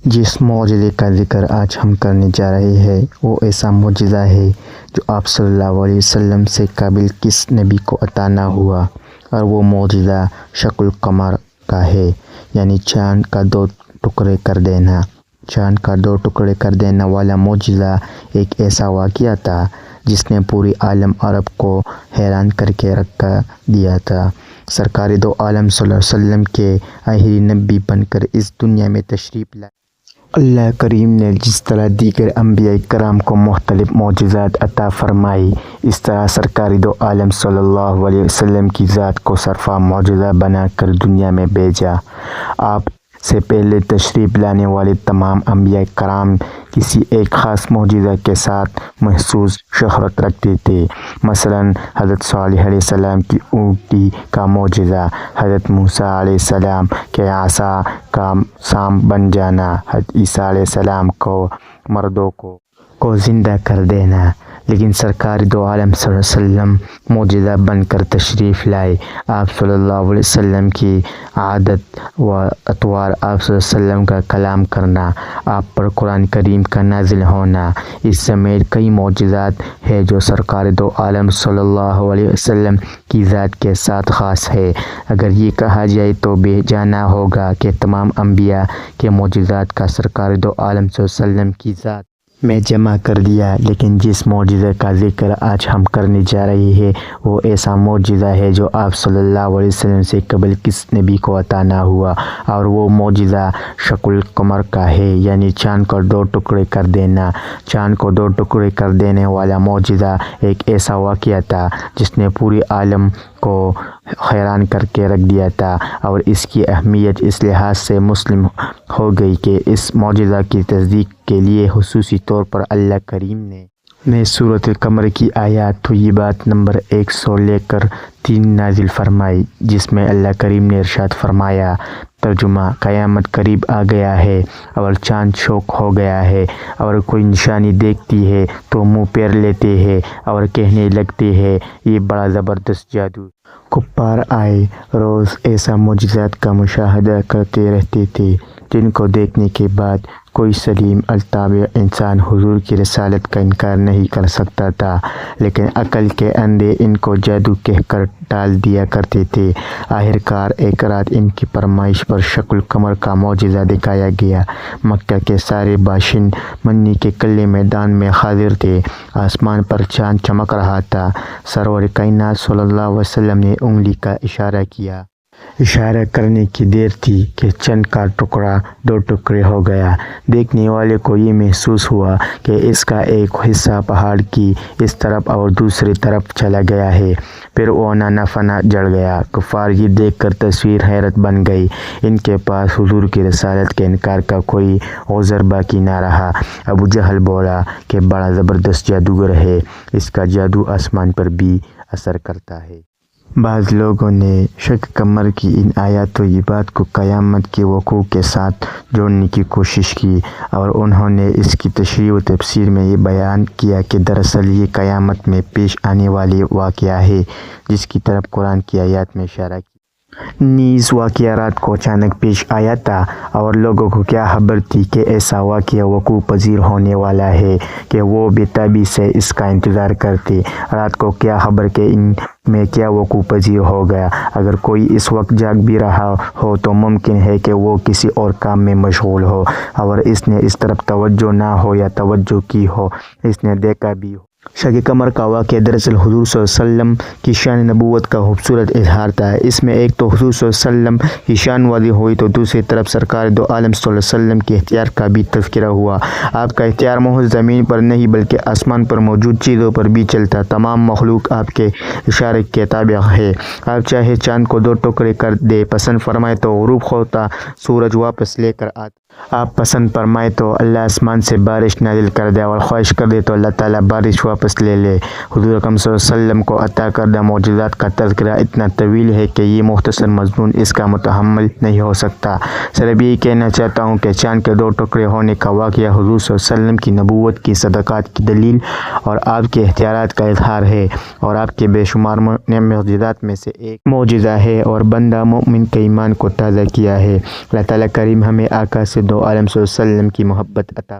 جس معجزے کا ذکر آج ہم کرنے جا رہے ہیں وہ ایسا معجزہ ہے جو آپ صلی اللہ علیہ وسلم سے قبل کس نبی کو عطا نہ ہوا، اور وہ معجزہ شق القمر کا ہے، یعنی چاند کا دو ٹکڑے کر دینا۔ چاند کا دو ٹکڑے کر دینے والا معجزہ ایک ایسا واقعہ تھا جس نے پوری عالم عرب کو حیران کر کے رکھ دیا تھا۔ سرکار دو عالم صلی اللہ علیہ وسلم کے آخری نبی بن کر اس دنیا میں تشریف لائے۔ اللہ کریم نے جس طرح دیگر انبیاء کرام کو مختلف معجزات عطا فرمائی، اس طرح سرکار دو عالم صلی اللہ علیہ وسلم کی ذات کو صرفہ معجزہ بنا کر دنیا میں بھیجا۔ آپ سے پہلے تشریف لانے والے تمام انبیاء کرام کسی ایک خاص معجزہ کے ساتھ مخصوص شہرت رکھتے تھے۔ مثلاً حضرت صالح علیہ السلام کی اونٹی کا معجزہ، حضرت موسیٰ علیہ السلام کے عصا کا سانپ بن جانا، حضرت عیسیٰ علیہ السلام کو مردوں کو زندہ کر دینا۔ لیکن سرکار دو عالم صلی اللہ علیہ وسلم معجزہ بن کر تشریف لائے۔ آپ صلی اللہ علیہ وسلم کی عادت و اطوار، آپ صلی اللہ علیہ وسلم کا کلام کرنا، آپ پر قرآن کریم کا نازل ہونا، اس سمیت کئی معجزات ہیں جو سرکار دو عالم صلی اللہ علیہ وسلم کی ذات کے ساتھ خاص ہے۔ اگر یہ کہا جائے تو بے جانا ہوگا کہ تمام انبیاء کے معجزات کا سرکار دو عالم صلی اللہ علیہ وسلم کی ذات میں جمع کر دیا، لیکن جس معجزے کا ذکر آج ہم کرنے جا رہے ہیں وہ ایسا معجزہ ہے جو آپ صلی اللہ علیہ وسلم سے قبل کس نبی کو عطا نہ ہوا، اور وہ معجزہ شق القمر کا ہے، یعنی چاند کو دو ٹکڑے کر دینا۔ چاند کو دو ٹکڑے کر دینے والا معجزہ ایک ایسا واقعہ تھا جس نے پوری عالم کو حیران کر کے رکھ دیا تھا، اور اس کی اہمیت اس لحاظ سے مسلم ہو گئی کہ اس معجزہ کی تصدیق کے لیے خصوصی طور پر اللہ کریم نے سورۃ القمر کی آیات طیبات نمبر 100 لے کر 3 نازل فرمائی، جس میں اللہ کریم نے ارشاد فرمایا: ترجمہ: قیامت قریب آ گیا ہے اور چاند شوق ہو گیا ہے، اور کوئی نشانی دیکھتی ہے تو منہ پیر لیتے ہیں اور کہنے لگتے ہیں یہ بڑا زبردست جادو۔ کفار آئے روز ایسا معجزات کا مشاہدہ کرتے رہتے تھے جن کو دیکھنے کے بعد کوئی سلیم الطبع انسان حضور کی رسالت کا انکار نہیں کر سکتا تھا، لیکن عقل کے اندھے ان کو جادو کہہ کر ٹال دیا کرتے تھے۔ آخرکار ایک رات ان کی فرمائش پر شق القمر کا معجزہ دکھایا گیا۔ مکہ کے سارے باشند منی کے کلے میدان میں حاضر تھے۔ آسمان پر چاند چمک رہا تھا۔ سرور کائنات صلی اللہ علیہ وسلم نے انگلی کا اشارہ کیا۔ اشارہ کرنے کی دیر تھی کہ چاند کا ٹکڑا دو ٹکڑے ہو گیا۔ دیکھنے والے کو یہ محسوس ہوا کہ اس کا ایک حصہ پہاڑ کی اس طرف اور دوسری طرف چلا گیا ہے، پھر وہ نانا فنا جڑ گیا۔ کفار یہ دیکھ کر تصویر حیرت بن گئی۔ ان کے پاس حضور کی رسالت کے انکار کا کوئی عذر باقی نہ رہا۔ ابو جہل بولا کہ بڑا زبردست جادوگر ہے، اس کا جادو آسمان پر بھی اثر کرتا ہے۔ بعض لوگوں نے شق قمر کی ان آیات طیبات کو قیامت کے وقوع کے ساتھ جوڑنے کی کوشش کی، اور انہوں نے اس کی تشریح و تفسیر میں یہ بیان کیا کہ دراصل یہ قیامت میں پیش آنے والی واقعہ ہے جس کی طرف قرآن کی آیات میں اشارہ کیا۔ نیز واقعہ رات کو اچانک پیش آیا تھا، اور لوگوں کو کیا خبر تھی کہ ایسا واقعہ وقوع پذیر ہونے والا ہے کہ وہ بے تابی سے اس کا انتظار کرتے۔ رات کو کیا خبر کہ ان میں کیا وقوع پذیر ہو گیا۔ اگر کوئی اس وقت جاگ بھی رہا ہو تو ممکن ہے کہ وہ کسی اور کام میں مشغول ہو، اور اس نے اس طرف توجہ نہ ہو یا توجہ کی ہو، اس نے دیکھا بھی ہو۔ شق قمر کا واقعہ دراصل حضور صلی اللہ علیہ وسلم کی شان نبوت کا خوبصورت اظہار تھا۔ اس میں ایک تو حضور صلی اللہ علیہ وسلم کی شان واضح ہوئی، تو دوسری طرف سرکار دو عالم صلی اللہ علیہ وسلم کے اختیار کا بھی تذکرہ ہوا۔ آپ کا اختیار محض زمین پر نہیں بلکہ آسمان پر موجود چیزوں پر بھی چلتا۔ تمام مخلوق آپ کے اشارے کے تابع ہے۔ آپ چاہے چاند کو دو ٹکڑے کر دے، پسند فرمائے تو غروب ہوتا، سورج واپس لے کر آتا۔ آپ پسند فرمائے تو اللہ آسمان سے بارش نازل کر دے، اور خواہش کر دے تو اللہ تعالیٰ بارش واپس لے لے۔ حضور اکرم صلی اللہ علیہ وسلم کو عطا کردہ معجزات کا تذکرہ اتنا طویل ہے کہ یہ مختصر مضمون اس کا متحمل نہیں ہو سکتا۔ صرف یہی کہنا چاہتا ہوں کہ چاند کے دو ٹکڑے ہونے کا واقعہ حضور صلی اللہ علیہ وسلم کی نبوت کی صداقت کی دلیل اور آپ کے اختیارات کا اظہار ہے، اور آپ کے بے شمار معجزات میں سے ایک معجزہ ہے، اور بندہ مومن کے ایمان کو تازہ کیا ہے۔ اللہ تعالیٰ کریم ہمیں آقا سے دو عالم صلی اللہ علیہ وسلم کی محبت عطا